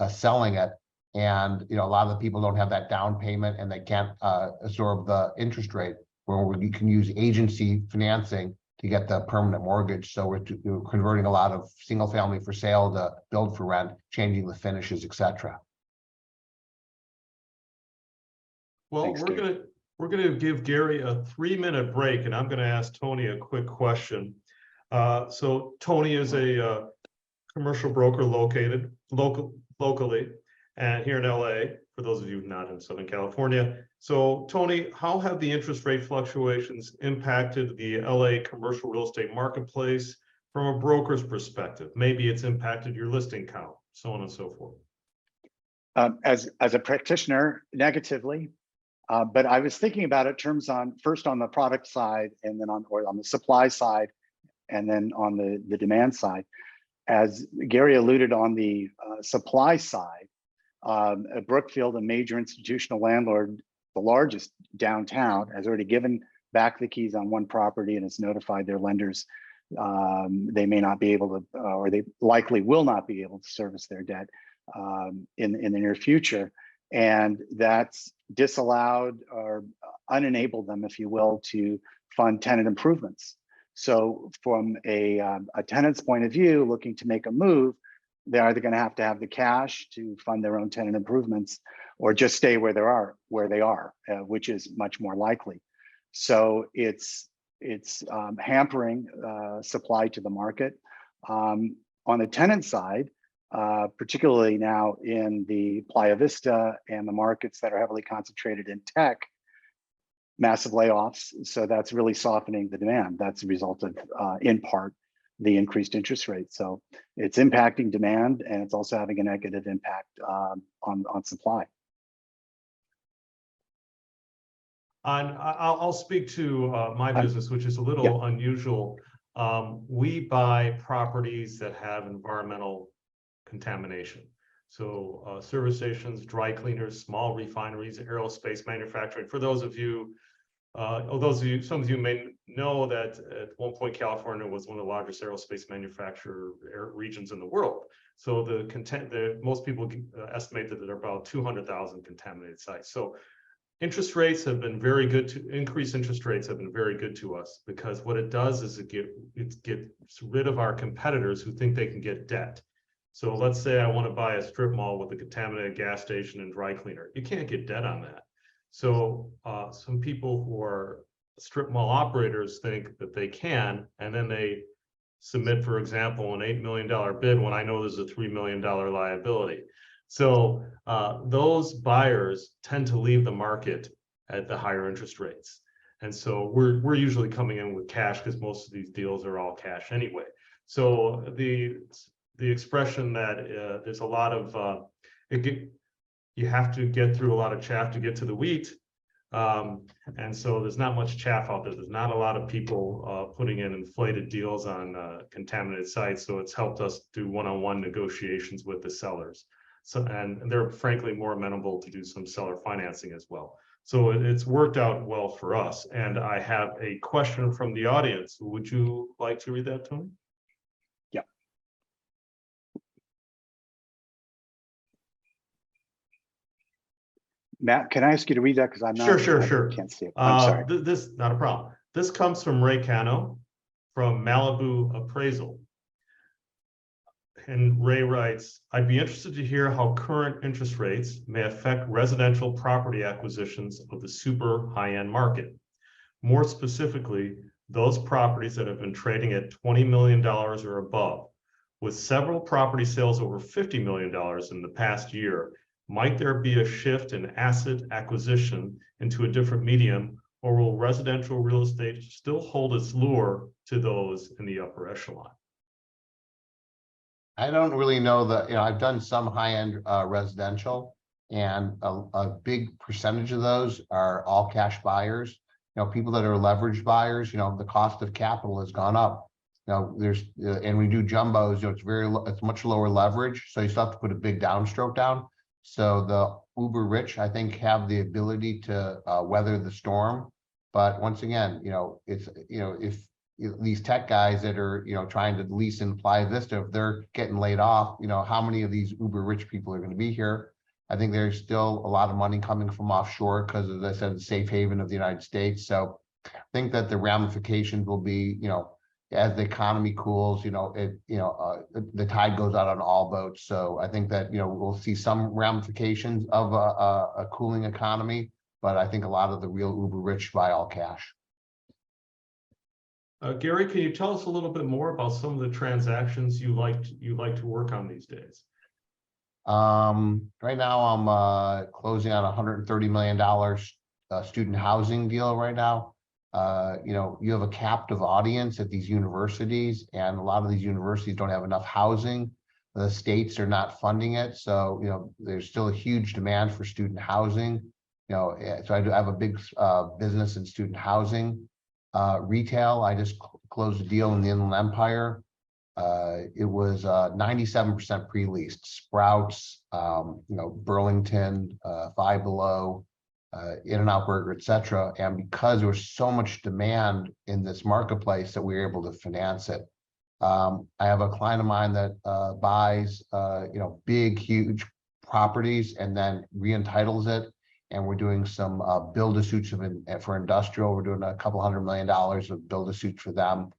selling it. And a lot of the people don't have that down payment and they can't absorb the interest rate, where you can use agency financing to get the permanent mortgage. So we're converting a lot of single family for sale to build for rent, changing the finishes, etc. Well, Thanks, we're gonna give Gary a 3-minute break, and I'm gonna ask Tony a quick question. So Tony is a commercial broker located locally and here in LA, for those of you not in Southern California. So Tony, how have the interest rate fluctuations impacted the LA commercial real estate marketplace from a broker's perspective? Maybe it's impacted your listing count, so on and so forth. As a practitioner, negatively, but I was thinking about it terms first on the product side, and then on the supply side, and then on the demand side. As Gary alluded, on the supply side, Brookfield, a major institutional landlord, the largest downtown, has already given back the keys on one property and has notified their lenders they may not be able to, or they likely will not be able to service their debt in the near future. And that's disallowed or unenabled them, if you will, to fund tenant improvements. So from a tenant's point of view, looking to make a move, they're either going to have the cash to fund their own tenant improvements, or just stay where they are, which is much more likely. So it's hampering supply to the market. On the tenant side, particularly now in the Playa Vista and the markets that are heavily concentrated in tech, massive layoffs. So that's really softening the demand. That's a result of, in part, the increased interest rate. So it's impacting demand, and it's also having a negative impact on supply. I'll speak to my business, which is a little unusual. We buy properties that have environmental contamination. So service stations, dry cleaners, small refineries, aerospace manufacturing. For those of you, some of you may know that at one point California was one of the largest aerospace manufacturer regions in the world. So most people estimate that there are about 200,000 contaminated sites. So interest rates have been very good to increase. Interest rates have been very good to us, because what it does is it gets rid of our competitors who think they can get debt. So let's say I want to buy a strip mall with a contaminated gas station and dry cleaner. You can't get debt on that. So some people who are strip mall operators think that they can, and then they submit, for example, an $8 million bid when I know there's a $3 million liability. So those buyers tend to leave the market at the higher interest rates. And so we're usually coming in with cash, because most of these deals are all cash anyway. So the expression that there's a lot of, you have to get through a lot of chaff to get to the wheat. And so there's not much chaff out there. There's not a lot of people putting in inflated deals on contaminated sites. So it's helped us do one-on-one negotiations with the sellers. So, and they're frankly more amenable to do some seller financing as well. So it's worked out well for us. And I have a question from the audience. Would you like to read that, Tony? Yeah. Matt, can I ask you to read that? Because I'm not sure. Can't see it. I'm sorry. This not a problem. This comes from Ray Cano from Malibu Appraisal. And Ray writes, I'd be interested to hear how current interest rates may affect residential property acquisitions of the super high-end market. More specifically, those properties that have been trading at $20 million or above. With several property sales over $50 million in the past year, might there be a shift in asset acquisition into a different medium, or will residential real estate still hold its lure to those in the upper echelon? I don't really know I've done some high-end residential, and a big percentage of those are all cash buyers. People that are leveraged buyers, the cost of capital has gone up. There's, and we do jumbos, it's much lower leverage. So you still have to put a big downstroke down. So the uber rich, I think, have the ability to weather the storm. But once again, if these tech guys that are, trying to lease in Playa Vista, if they're getting laid off, how many of these uber rich people are going to be here? I think there's still a lot of money coming from offshore because, as I said, the safe haven of the United States. So I think that the ramifications will be, as the economy cools, the tide goes out on all boats. So I think that, we'll see some ramifications of a cooling economy, but I think a lot of the real uber rich buy all cash. Gary, can you tell us a little bit more about some of the transactions you like to work on these days? Right now I'm closing on a $130 million student housing deal right now. You have a captive audience at these universities, and a lot of these universities don't have enough housing. The states are not funding it. So, there's still a huge demand for student housing. So I do have a big business in student housing. Retail, I just closed a deal in the Inland Empire. It was 97% pre-leased. Sprouts, Burlington, Five Below, In-N-Out Burger, etc. And because there was so much demand in this marketplace that we were able to finance it. I have a client of mine that buys, big, huge properties and then re-entitles it. And we're doing some build-to-suits for industrial. We're doing a couple $100 million of build-to-suits for them.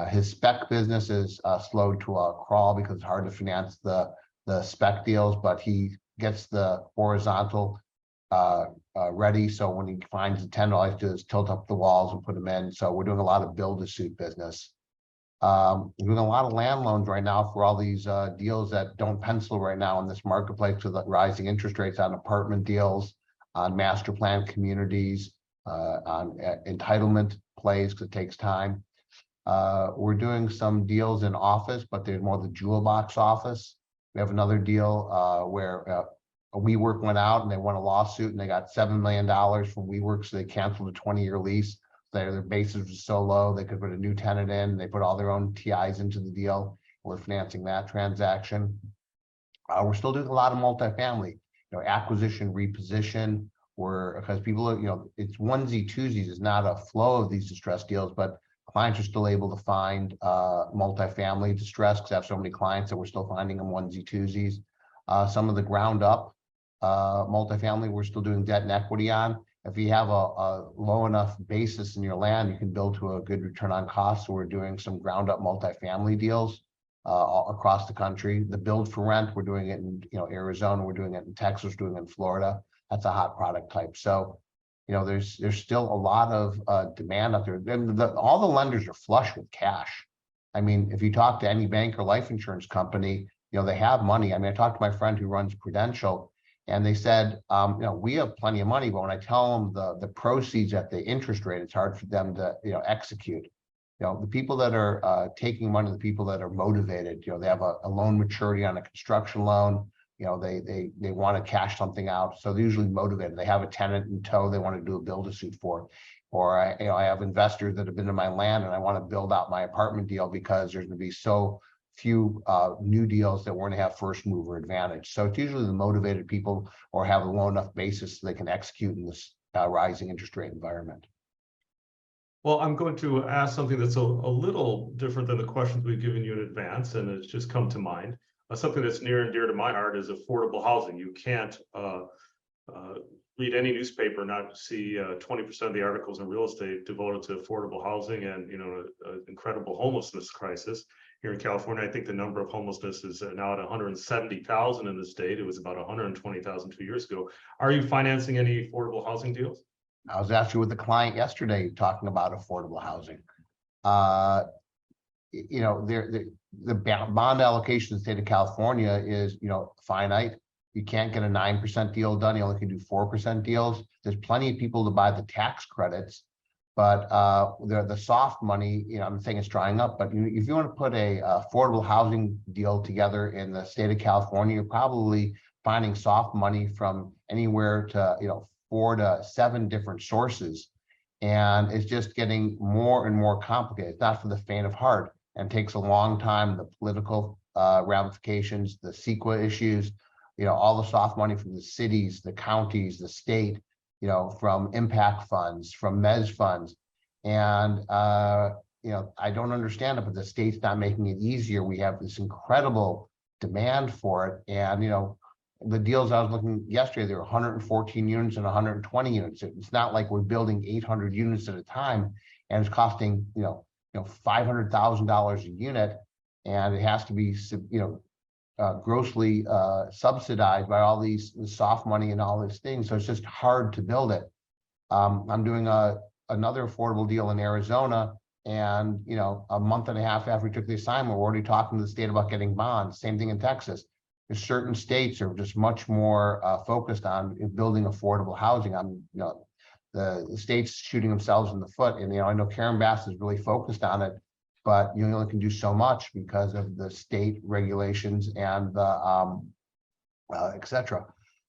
His spec business is slowed to a crawl because it's hard to finance the spec deals, but he gets the horizontal ready. So when he finds the 10, all I have to do is tilt up the walls and put them in. So we're doing a lot of build-to-suit business. We're doing a lot of land loans right now for all these deals that don't pencil right now in this marketplace with the rising interest rates on apartment deals, on master plan communities, on entitlement plays because it takes time. We're doing some deals in office, but they're more the jewel box office. We have another deal where a WeWork went out and they won a lawsuit and they got $7 million from WeWork, so they canceled a 20-year lease. Their basis was so low they could put a new tenant in. They put all their own TIs into the deal. We're financing that transaction. We're still doing a lot of multifamily, acquisition, reposition. Because people are, it's onesie twosies. It's not a flow of these distressed deals, but clients are still able to find multifamily distress because I have so many clients that we're still finding them onesie twosies. Some of the ground up multifamily, we're still doing debt and equity on. If you have a low enough basis in your land, you can build to a good return on cost. So we're doing some ground up multifamily deals across the country. The build for rent, we're doing it in Arizona, we're doing it in Texas, we're doing it in Florida. That's a hot product type. So there's still a lot of demand out there. And all the lenders are flush with cash. I mean, if you talk to any bank or life insurance company, they have money. I mean, I talked to my friend who runs Prudential, and they said, we have plenty of money, but when I tell them the proceeds at the interest rate, it's hard for them to execute. The people that are taking money, the people that are motivated, they have a loan maturity on a construction loan. They want to cash something out, so they're usually motivated. They have a tenant in tow they want to do a build-to-suit for, or I have investors that have been in my land and I want to build out my apartment deal because there's going to be so few new deals that we're going to have first mover advantage. So it's usually the motivated people or have a low enough basis so they can execute in this rising interest rate environment. Well, I'm going to ask something that's a little different than the questions we've given you in advance, and it's just come to mind. Something that's near and dear to my heart is affordable housing. You can't read any newspaper and not see 20% of the articles in real estate devoted to affordable housing and incredible homelessness crisis here in California. I think the number of homelessness is now at 170,000 in the state. It was about 120,000 2 years ago. Are you financing any affordable housing deals? I was actually with a client yesterday talking about affordable housing. The bond allocation in the state of California is, finite. You can't get a 9% deal done. You only can do 4% deals. There's plenty of people to buy the tax credits, but the soft money, I'm saying it's drying up. But if you want to put a affordable housing deal together in the state of California, you're probably finding soft money from anywhere to 4 to 7 different sources, and it's just getting more and more complicated. It's not for the faint of heart, and takes a long time. The political ramifications, the CEQA issues, all the soft money from the cities, the counties, the state, from impact funds, from MES funds. And, I don't understand it, but the state's not making it easier. We have this incredible demand for it. And, the deals I was looking yesterday, there were 114 units and 120 units. It's not like we're building 800 units at a time and it's costing, $500,000 a unit. And it has to be, grossly subsidized by all these soft money and all these things. So it's just hard to build it. I'm doing another affordable deal in Arizona, and a month and a half after we took the assignment, we're already talking to the state about getting bonds. Same thing in Texas. There's certain states are just much more focused on building affordable housing. The states shooting themselves in the foot, and I know Karen Bass is really focused on it, but you only can do so much because of the state regulations and the et cetera.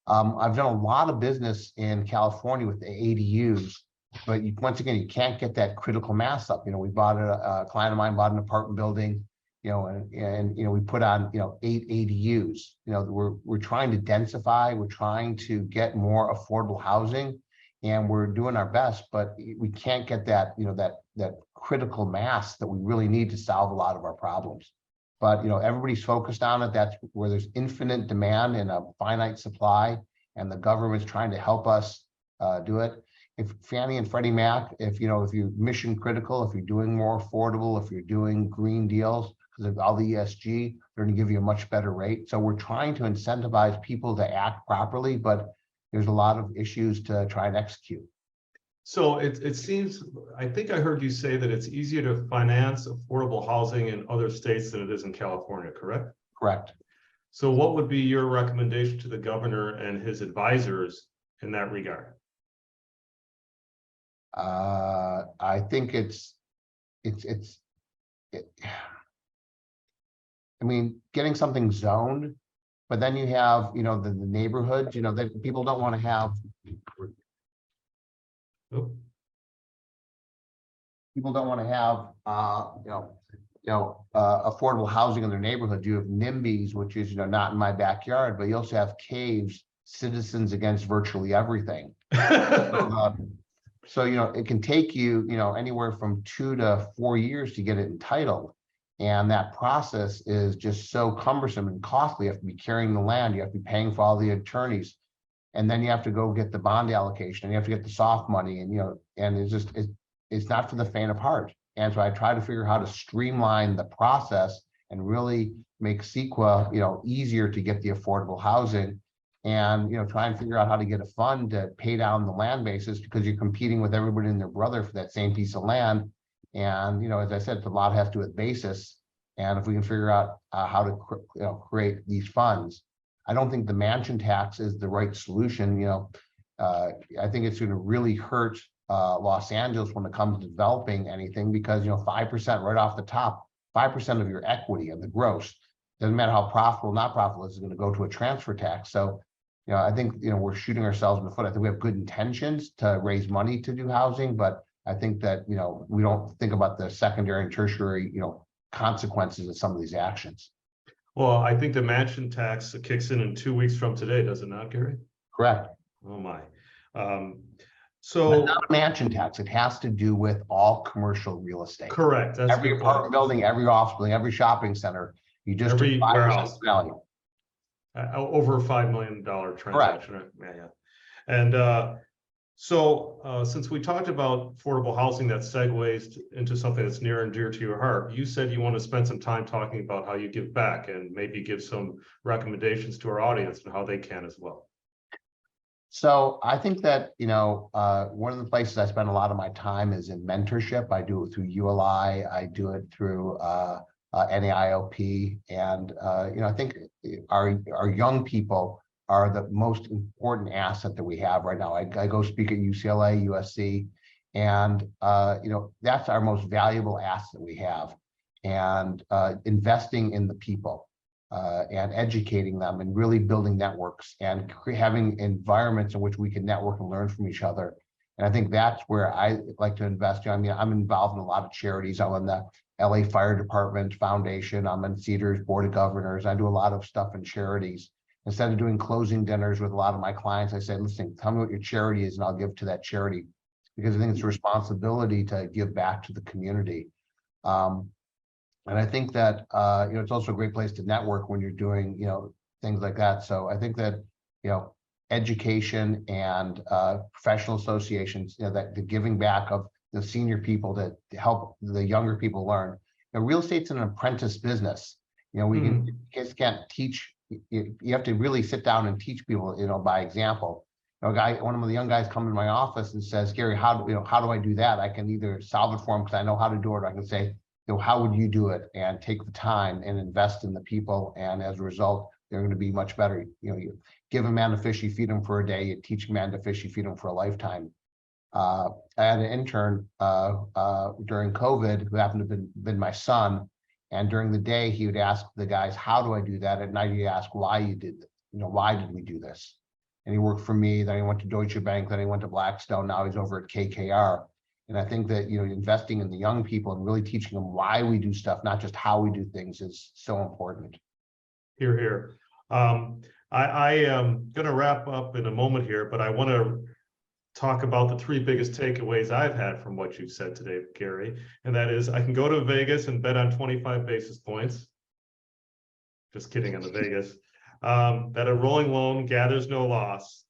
I've done a lot of business in California with the ADUs, but once again, you can't get that critical mass up. We bought a client of mine bought an apartment building, and we put on 8 ADUs. We're trying to densify, we're trying to get more affordable housing, and we're doing our best, but we can't get that that critical mass that we really need to solve a lot of our problems. But everybody's focused on it. That's where there's infinite demand and a finite supply, and the government's trying to help us do it. If Fannie and Freddie Mac, if you're mission critical, if you're doing more affordable, if you're doing green deals, because of all the ESG, they're going to give you a much better rate. So we're trying to incentivize people to act properly, but there's a lot of issues to try and execute. So it seems, I think I heard you say that it's easier to finance affordable housing in other states than it is in California, correct? Correct. So what would be your recommendation to the governor and his advisors in that regard? I think I mean, getting something zoned, but then you have, the neighborhoods, that people don't want to have, Oh, people don't want to have, affordable housing in their neighborhood. You have NIMBYs, which is, not in my backyard, but you also have caves, citizens against virtually everything. So, it can take you, anywhere from 2 to 4 years to get it entitled. And that process is just so cumbersome and costly. You have to be carrying the land, you have to be paying for all the attorneys. And then you have to go get the bond allocation, and you have to get the soft money, and, and it's not for the faint of heart. And so I try to figure out how to streamline the process and really make CEQA, easier to get the affordable housing. And, try and figure out how to get a fund to pay down the land basis, because you're competing with everybody and their brother for that same piece of land. And, as I said, a lot has to do with basis. And if we can figure out how to create these funds, I don't think the mansion tax is the right solution. I think it's going to really hurt Los Angeles when it comes to developing anything, because 5% right off the top, 5% of your equity of the gross, doesn't matter how profitable, not profitable, is going to go to a transfer tax. So, I think we're shooting ourselves in the foot. I think we have good intentions to raise money to do housing, but I think that we don't think about the secondary and tertiary consequences of some of these actions. well, I think the mansion tax kicks in 2 weeks from today, does it not, Gary? Correct. Oh my. But So not a mansion tax. It has to do with all commercial real estate. correct. That's a Every good apartment point. building, every office building, every shopping center, you just Every do 5% warehouse. value. Over $5 million transaction. Right? Yeah. And so since we talked about affordable housing, that segues into something that's near and dear to your heart. You said you want to spend some time talking about how you give back, and maybe give some recommendations to our audience and how they can as well. So I think that, one of the places I spend a lot of my time is in mentorship. I do it through ULI, I do it through NAIOP. And, I think our young people are the most important asset that we have right now. I go speak at UCLA, USC, and, that's our most valuable asset we have. And investing in the people. And educating them and really building networks and having environments in which we can network and learn from each other. And I think that's where I like to invest. I mean, I'm involved in a lot of charities. I'm in the LA Fire Department Foundation. I'm in Cedars Board of Governors. I do a lot of stuff in charities. Instead of doing closing dinners with a lot of my clients, I say, listen, tell me what your charity is and I'll give to that charity, because I think it's a responsibility to give back to the community. And I think that, it's also a great place to network when you're doing, things like that. So I think that, education and professional associations, that the giving back of the senior people to help the younger people learn. Real estate's an apprentice business. Kids can't teach. You have to really sit down and teach people, by example. One of the young guys come in my office and says, Gary, how do I do that? I can either solve it for him because I know how to do it, or I can say, how would you do it, and take the time and invest in the people. And as a result, they're going to be much better. You give a man a fish, you feed him for a day, you teach a man to fish, you feed him for a lifetime. I had an intern during COVID who happened to have been my son. And during the day, he would ask the guys, how do I do that? At night, he'd ask why you did it. Why did we do this? And he worked for me, then he went to Deutsche Bank, then he went to Blackstone, now he's over at KKR. And I think that, investing in the young people and really teaching them why we do stuff, not just how we do things, is so important. Hear, hear. I am going to wrap up in a moment here, but I want to talk about the 3 biggest takeaways I've had from what you've said today, Gary. And that is, I can go to Vegas and bet on 25 basis points. Just kidding on the Vegas. That a rolling loan gathers no loss,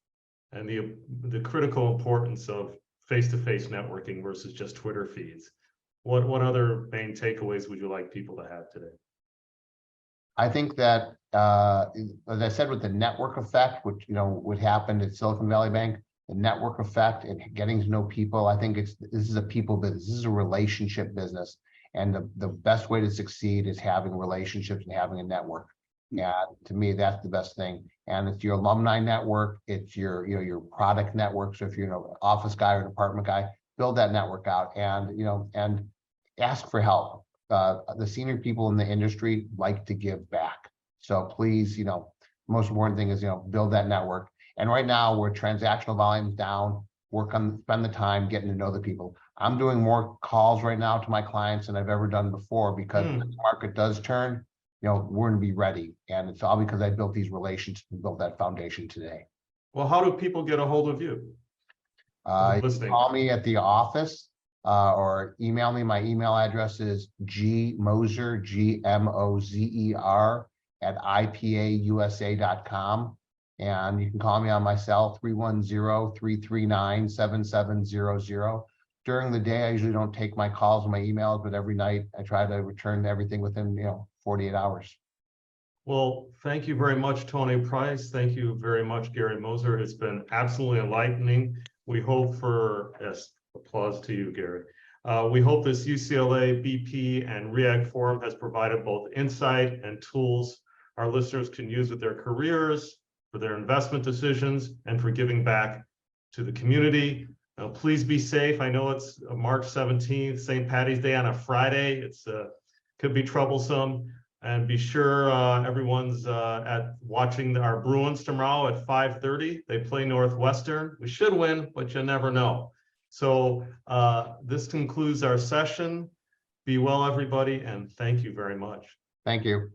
and the critical importance of face-to-face networking versus just Twitter feeds. What other main takeaways would you like people to have today? I think that, as I said, with the network effect, which what happened at Silicon Valley Bank, the network effect and getting to know people, I think this is a people business. This is a relationship business, and the best way to succeed is having relationships and having a network. Yeah, to me, that's the best thing. And it's your alumni network, it's your product network. So if you're an office guy or an apartment guy, build that network out and, and ask for help. The senior people in the industry like to give back. So please, most important thing is, build that network. And right now where transactional volume's down, spend the time getting to know the people. I'm doing more calls right now to my clients than I've ever done before because when the market does turn, we're going to be ready. And it's all because I built these relationships and built that foundation today. Well, how do people get a hold of you? You can call me at the office or email me. My email address is gmozer, GMOZER @IPAUSA.com. And you can call me on my cell 310-339-7700. During the day, I usually don't take my calls or my emails, but every night I try to return everything within 48 hours. Well, thank you very much, Tony Price. Thank you very much, Gary Mozer. It's been absolutely enlightening. We hope for, yes, applause to you, Gary. We hope this UCLA, BP, and REAG forum has provided both insight and tools our listeners can use with their careers, for their investment decisions, and for giving back to the community. Please be safe. I know it's March 17th, St. Patty's Day on a Friday. It's could be troublesome. And be sure everyone's watching our Bruins tomorrow at 5:30. They play Northwestern. We should win, but you never know. So this concludes our session. Be well, everybody, and thank you very much. Thank you.